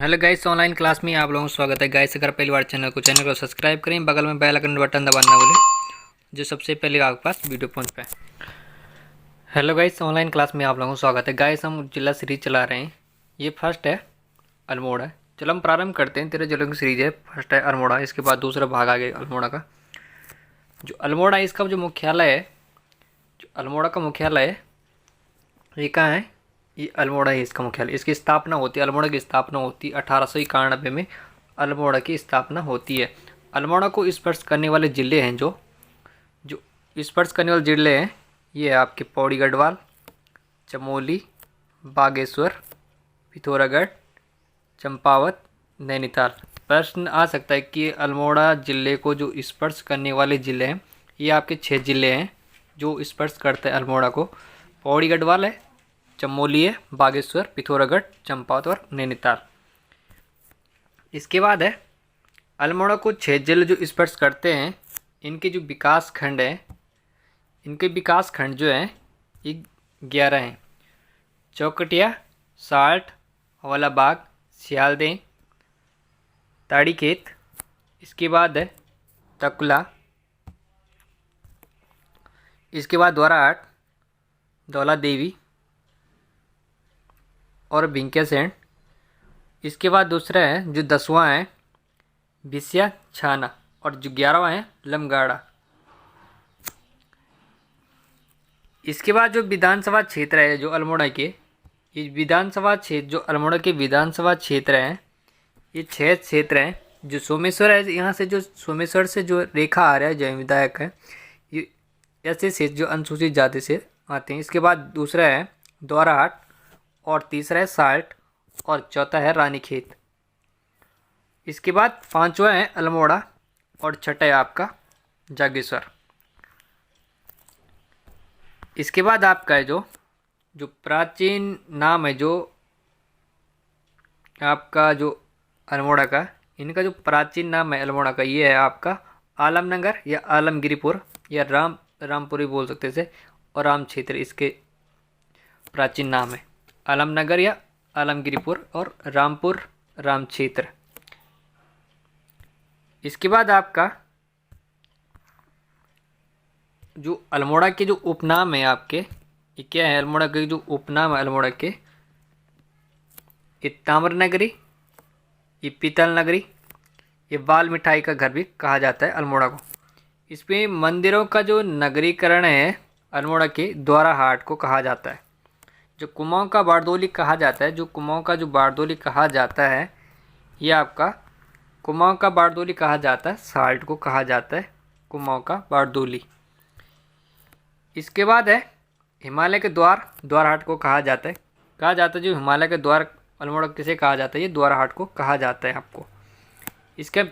Hello guys, online class में आप लोगों का स्वागत है। गाइस, अगर पहली बार चैनल को सब्सक्राइब करें, बगल में बेल आइकन बटन दबाना भूलें, जो सबसे पहले आपके पास वीडियो पहुंच पाए। हेलो गाइस, ऑनलाइन क्लास में आप लोगों का स्वागत है। गाइस, हम जिला सीरीज चला रहे हैं। ये फर्स्ट है अल्मोड़ा। चलो हम प्रारंभ करते हैं। 13 जिलों की सीरीज है। फर्स्ट है अल्मोड़ा, इसके बाद दूसरा भाग आ गया अल्मोड़ा का। जो अल्मोड़ा है, इसका जो मुख्यालय है, जो अल्मोड़ा का मुख्यालय है, ये कहाँ है? ये अल्मोड़ा है इसका मुख्यालय। इसकी स्थापना होती है, अल्मोड़ा की स्थापना होती है 1891 में। अल्मोड़ा की स्थापना होती है। अल्मोड़ा को स्पर्श करने वाले ज़िले हैं, जो जो स्पर्श करने वाले ज़िले हैं, ये है आपके पौड़ी गढ़वाल, चमोली, बागेश्वर, पिथौरागढ़, चंपावत, नैनीताल। प्रश्न आ सकता है कि अल्मोड़ा ज़िले को जो स्पर्श करने वाले ज़िले हैं, ये आपके 6 ज़िले हैं जो स्पर्श करते हैं अल्मोड़ा को। पौड़ी गढ़वाल है, चमोली है, बागेश्वर, पिथौरागढ़, चंपावत और नैनीताल। इसके बाद है अल्मोड़ा को 6 जिले जो स्पर्श करते हैं, इनके जो विकास खंड हैं, इनके विकास खंड जो हैं ये 11 हैं। चौकटिया, साल्ट, हवालाबाग, सियालदेह, ताड़ीखेत। इसके बाद है तकला। इसके बाद द्वाराहाट, दौला देवी और भिंकियासैंण। इसके बाद दूसरा है जो 10वां है बिस्या छाना, और जो 11वां है लमगाड़ा। इसके बाद जो विधानसभा क्षेत्र है जो अल्मोड़ा के, ये विधानसभा क्षेत्र जो अल्मोड़ा के विधानसभा क्षेत्र हैं, ये 6 क्षेत्र हैं। जो सोमेश्वर है, यहाँ से जो सोमेश्वर से जो रेखा आ रहा है, जो विधायक है, ये ऐसे क्षेत्र जो अनुसूचित जाति से आते हैं। इसके बाद दूसरा है द्वाराहाट, और तीसरा है साल्ट, और चौथा है रानीखेत। इसके बाद 5वां है अल्मोड़ा, और छठा है आपका जागेश्वर। इसके बाद आपका है जो जो प्राचीन नाम है, जो आपका जो अल्मोड़ा का, इनका जो प्राचीन नाम है अल्मोड़ा का, ये है आपका आलमनगर या आलमगिरीपुर या रामपुरी बोल सकते थे, और राम क्षेत्र इसके प्राचीन नाम है। आलमनगर या आलमगिरीपुर और रामपुर राम क्षेत्र। इसके बाद आपका जो अल्मोड़ा के जो उपनाम है आपके, ये क्या है? अल्मोड़ा के जो उपनाम है अल्मोड़ा के, ये ताम्र नगरी, ये पीतल नगरी, ये बाल मिठाई का घर भी कहा जाता है अल्मोड़ा को। इसमें मंदिरों का जो नगरीकरण है अल्मोड़ा के द्वाराहाट को कहा जाता है। जो कुमाऊं का बारदोली कहा जाता है, जो कुमाऊं का जो बारदोली कहा जाता है, ये आपका कुमाऊं का बारदोली कहा जाता है। साल्ट को कहा जाता है कुमाऊं का बारदोली। इसके बाद है हिमालय के द्वार, द्वाराहाट को कहा जाता है। जो हिमालय के द्वार अल्मोड़ा किसे कहा जाता है? ये द्वाराहाट को कहा जाता है आपको। इसका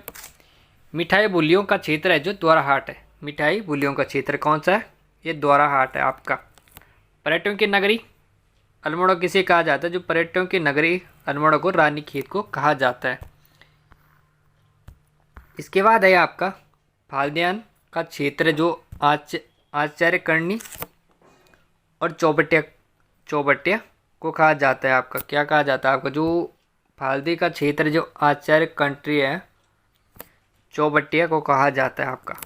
मिठाई बोलियों का क्षेत्र है जो द्वाराहाट है। मिठाई बोलियों का क्षेत्र कौन सा है? ये द्वाराहाट है आपका। पर्यटकों की नगरी अल्मोड़ा किसे कहा जाता है? जो पर्यटकों की नगरी अल्मोड़ा को रानीखेत को कहा जाता है। इसके बाद है आपका फाल्दियान का क्षेत्र, जो आचार्यकर्णी और चौबटिया को कहा जाता है आपका। क्या कहा जाता है आपका? जो फाल्दी का क्षेत्र जो आचार्य कंट्री है, चौबटिया को कहा जाता है आपका।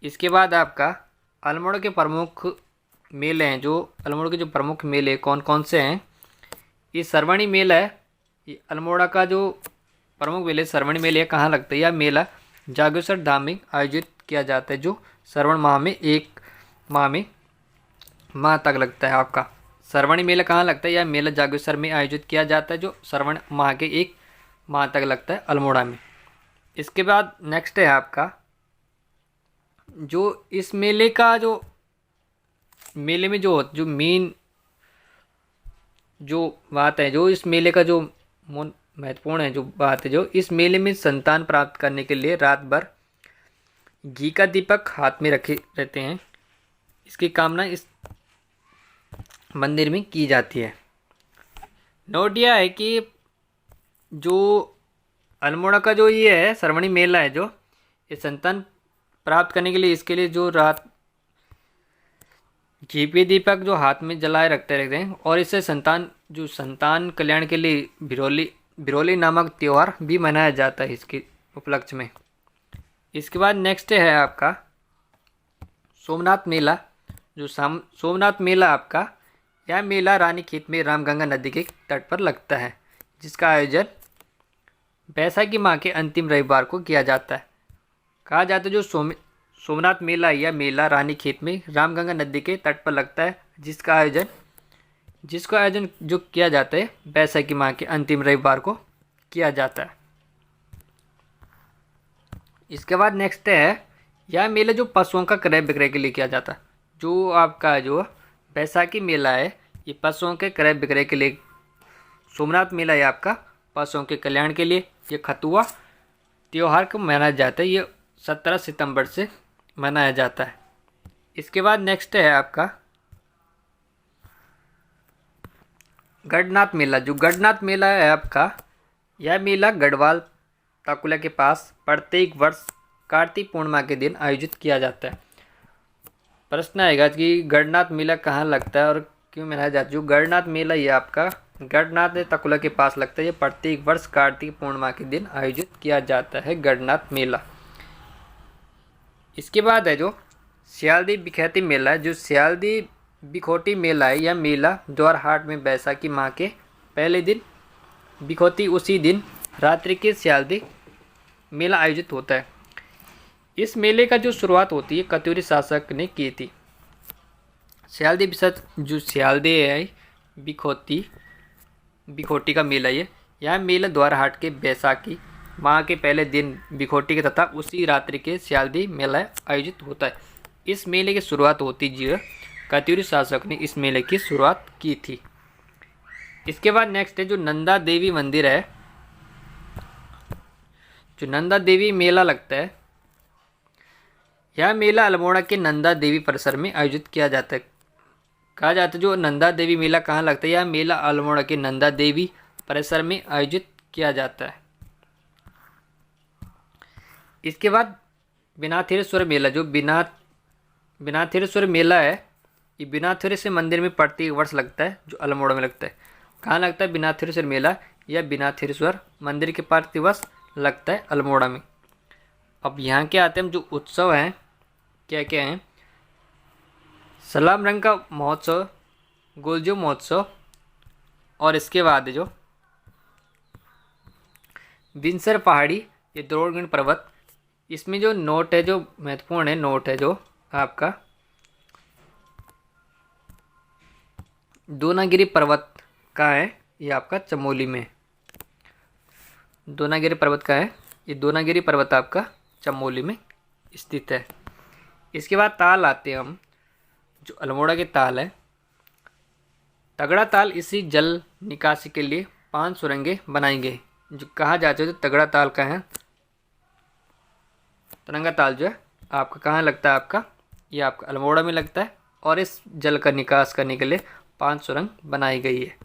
इसके बाद आपका अल्मोड़ा के प्रमुख मेले हैं। जो अल्मोड़ा के जो प्रमुख मेले कौन कौन से हैं? ये सरवणी मेला है। ये अल्मोड़ा का जो प्रमुख मेले सरवणी मेले कहाँ लगता है? यह मेला जागेश्वर धाम में आयोजित किया जाता है, जो श्रवण माह में 1 माह तक लगता है आपका। सरवणी मेला कहाँ लगता है? यह मेला जागेश्वर में आयोजित किया जाता है, जो श्रवण माह के 1 माह तक लगता है अल्मोड़ा में। इसके बाद नेक्स्ट है आपका जो इस मेले का जो मेले में जो मेन जो बात है, जो इस मेले का जो महत्वपूर्ण है, जो बात है, जो इस मेले में संतान प्राप्त करने के लिए रात भर घी का दीपक हाथ में रखे रहते हैं। इसकी कामना इस मंदिर में की जाती है। नोट यह है कि जो अल्मोड़ा का जो ये है सरवणी मेला है, जो ये संतान प्राप्त करने के लिए, इसके लिए जो रात घी पे दीपक जो हाथ में जलाए रखते रहते हैं, और इससे संतान कल्याण के लिए भिरोली बिरोली नामक त्यौहार भी मनाया जाता है इसके उपलक्ष्य में। इसके बाद नेक्स्ट है आपका सोमनाथ मेला। जो सोमनाथ मेला आपका, यह मेला रानीखेत में रामगंगा नदी के तट पर लगता है, जिसका आयोजन बैसाखी माह के अंतिम रविवार को किया जाता है। कहा जाता है जो सोमनाथ मेला, यह मेला रानीखेत में रामगंगा नदी के तट पर लगता है, जिसका आयोजन जो किया जाता है बैसाखी माह के अंतिम रविवार को किया जाता है। इसके बाद नेक्स्ट है, यह मेला जो पशुओं का क्रय विक्रय के लिए किया जाता है। जो आपका जो बैसाखी मेला है, ये पशुओं के क्रय विक्रय के लिए। सोमनाथ मेला है आपका पशुओं के कल्याण के लिए। ये खतुआ त्यौहार को मनाया जाता है, ये 17 सितंबर से मनाया जाता है। इसके बाद नेक्स्ट है आपका गढ़नाथ मेला। जो गढ़नाथ मेला है आपका, यह मेला गढ़वाल ताकुला के पास प्रत्येक वर्ष कार्तिक पूर्णिमा के दिन आयोजित किया जाता है। प्रश्न आएगा कि गढ़नाथ मेला कहाँ लगता है और क्यों मनाया जाता है। जो गढ़नाथ मेला ये आपका गढ़नाथ तकुला के पास लगता है, ये प्रत्येक वर्ष कार्तिक पूर्णिमा के दिन आयोजित किया जाता है गढ़नाथ मेला। इसके बाद है जो सियालदी बिखैती मेला है। जो सियालदी बिखोटी मेला है, यह मेला द्वारहाट में बैसाखी माह के पहले दिन बिखोती उसी दिन रात्रि के सियालदी मेला आयोजित होता है। इस मेले का जो शुरुआत होती है कत्यूरी शासक ने की थी। सियालदी जो सियालदी है बिखोटी का मेला, यह मेला द्वारहाट के बैसाखी माह के पहले दिन बिखोटी के तथा उसी रात्रि के सियालदी मेला आयोजित होता है। इस मेले की शुरुआत होती जी कत्यूरी शासक ने इस मेले की शुरुआत की थी। इसके बाद नेक्स्ट है जो नंदा देवी मंदिर है। जो नंदा देवी मेला लगता है, यह मेला अल्मोड़ा के नंदा देवी परिसर में आयोजित किया जाता है। कहा जाता है जो नंदा देवी मेला कहाँ लगता है, यह मेला अल्मोड़ा के नंदा देवी परिसर में आयोजित किया जाता है। इसके बाद बिनाथेश्वर मेला। जो बिनाथेश्वर मेला है, ये बिनाथेश्वर मंदिर में प्रत्येक वर्ष लगता है, जो अल्मोड़ा में लगता है। कहाँ लगता है बिनाथेश्वर मेला, यह बिनाथेश्वर मंदिर के प्रत्येक वर्ष लगता है अल्मोड़ा में। अब यहाँ के आते हैं जो उत्सव हैं, क्या क्या हैं। सलाम रंग का महोत्सव, गोलजो महोत्सव, और इसके बाद जो बिनसर पहाड़ी, ये द्रोणगढ़ पर्वत। इसमें जो नोट है, जो महत्वपूर्ण है नोट है, जो आपका दोनागिरी पर्वत का है, ये आपका चमोली में। दोनागिरी पर्वत का है, ये दोनागिरी पर्वत आपका चमोली में स्थित है। इसके बाद ताल आते हैं हम, जो अल्मोड़ा के ताल है। तगड़ा ताल, इसी जल निकासी के लिए 5 सुरंगें बनाई गई। जो कहा जाता है जो तगड़ा ताल का है, तरंगा ताल जो है आपका कहाँ लगता है, आपका ये आपका अल्मोड़ा में लगता है, और इस जल का निकास करने के लिए 5 सुरंग बनाई गई है।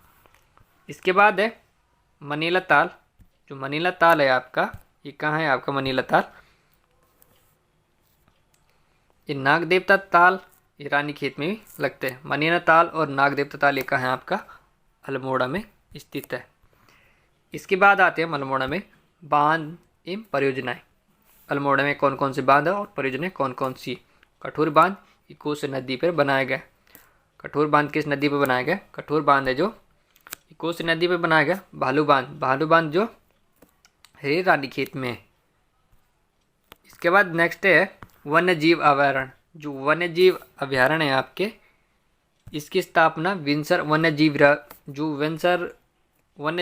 इसके बाद है मनीला ताल। जो मनीला ताल है आपका, ये कहाँ है आपका मनीला ताल, ये नाग देवता ताल, ये रानीखेत में भी लगते हैं। मनीला ताल और नाग देवता ताल ये कहाँ है आपका, अल्मोड़ा में स्थित है। इसके बाद आते हैं अल्मोड़ा में बांध एवं परियोजनाएं। अल्मोड़ा में कौन कौन से बांध है और परियोजनाएं कौन कौन सी। कठोर बांध, ये कोसी नदी पर बनाया गया। कठोर बांध किस नदी पर बनाया गया, कठोर बांध है जो कोसी नदी पर बनाया गया। भालू बांध जो है रानीखेत में है। इसके बाद नेक्स्ट है वन्य जीव अभयारण्य। जो वन्य जीव अभयारण्य है आपके, इसकी स्थापना विंसर वन्य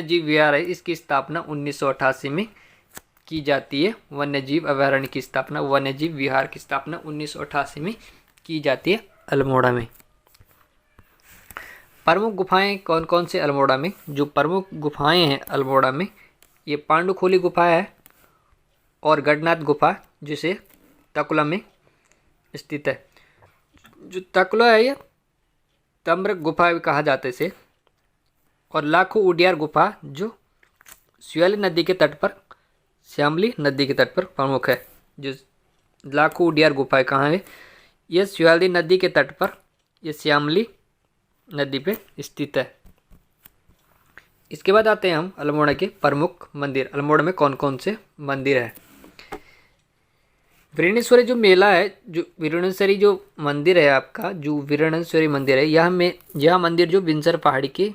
जीव विहार है, इसकी स्थापना 1988 में की जाती है। वन्य जीव अभयारण्य की स्थापना, वन्य जीव विहार की स्थापना 1988 में की जाती है अल्मोड़ा में। प्रमुख गुफाएं कौन कौन से अल्मोड़ा में। जो प्रमुख गुफाएं हैं अल्मोड़ा में, ये पांडुखोली गुफा है और गढ़नाथ गुफा, जिसे तकुला में स्थित है। जो तकुला है, ये तम्र गुफा भी कहा जाता है इसे। और लाखो उडियार गुफा, जो श्यामली नदी के तट पर प्रमुख है। जो लाखो उडियार गुफा कहाँ है, ये श्यामली नदी के तट पर, ये श्यामली नदी पे स्थित है। इसके बाद आते हैं हम अल्मोड़ा के प्रमुख मंदिर। अल्मोड़ा में कौन कौन से मंदिर है। वीरणेश्वरी जो मेला है, जो वीरणेश्वरी जो मंदिर है आपका, जो वीरणेश्वरी मंदिर है, यह मंदिर जो बिनसर पहाड़ी के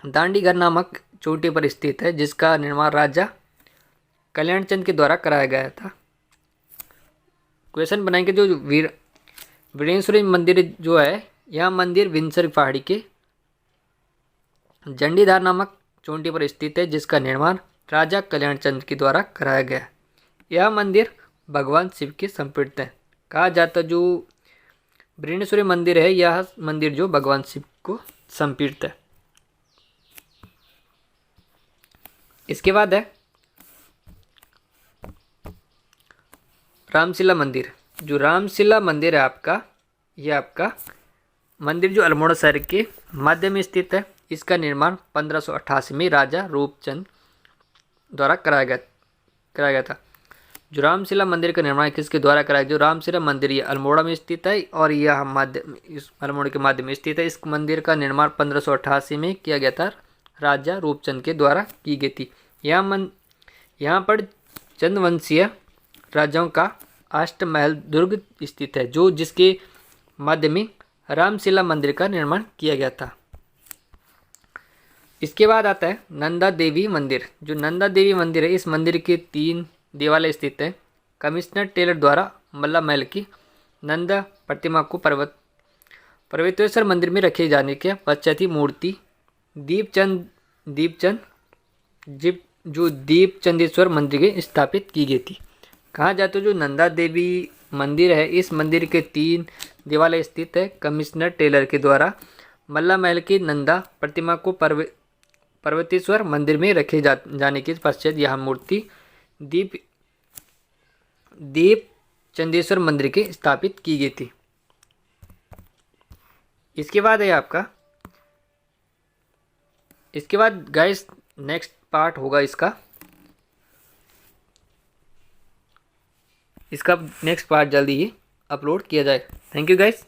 दांडीगर नामक चोटी पर स्थित है, जिसका निर्माण राजा कल्याण चंद के द्वारा कराया गया था। क्वेश्चन बनाएंगे जो वीरणेश्वरी मंदिर जो है, यह मंदिर बिनसर पहाड़ी के जंडीधार नामक चोटी पर स्थित है, जिसका निर्माण राजा कल्याण चंद के द्वारा कराया गया। यह मंदिर भगवान शिव के समर्पित है। कहा जाता जो वीरणेश्वरी मंदिर है, यह मंदिर जो भगवान शिव को समर्पित है। इसके बाद है रामशिला मंदिर। जो रामशिला मंदिर है आपका, यह आपका मंदिर जो अल्मोड़ा शहर के मध्य में स्थित है। इसका निर्माण 1588 में राजा रूपचंद द्वारा कराया गया था। जो रामशिला मंदिर का निर्माण किसके द्वारा कराया? जो रामशिला मंदिर ये अल्मोड़ा में स्थित है और यह इस अल्मोड़ा के मध्य में स्थित है। इस मंदिर का निर्माण 1588 में किया गया था, राजा रूपचंद के द्वारा की गई थी। यहाँ पर चंद्रवंशीय राजाओं का अष्टमहल दुर्ग स्थित है, जो जिसके मध्य में रामशिला मंदिर का निर्माण किया गया था। इसके बाद आता है नंदा देवी मंदिर। जो नंदा देवी मंदिर है, इस मंदिर के 3 देवालय स्थित है। कमिश्नर टेलर द्वारा मल्ला महल की नंदा प्रतिमा को पर्वतेश्वर मंदिर में रखे जाने के पश्चात ही मूर्ति दीपचंदेश्वर मंदिर के स्थापित की गई थी। कहा जाता है जो नंदा देवी मंदिर है, इस मंदिर के 3 देवालय स्थित है। कमिश्नर टेलर के द्वारा मल्ला महल की नंदा प्रतिमा को पर्वतेश्वर मंदिर में रखे जाने के पश्चात यह मूर्ति दीपचंदेश्वर मंदिर के स्थापित की गई थी। इसके बाद है आपका, इसके बाद गाइस नेक्स्ट पार्ट होगा इसका नेक्स्ट पार्ट जल्दी ही अपलोड किया जाए। Thank you guys.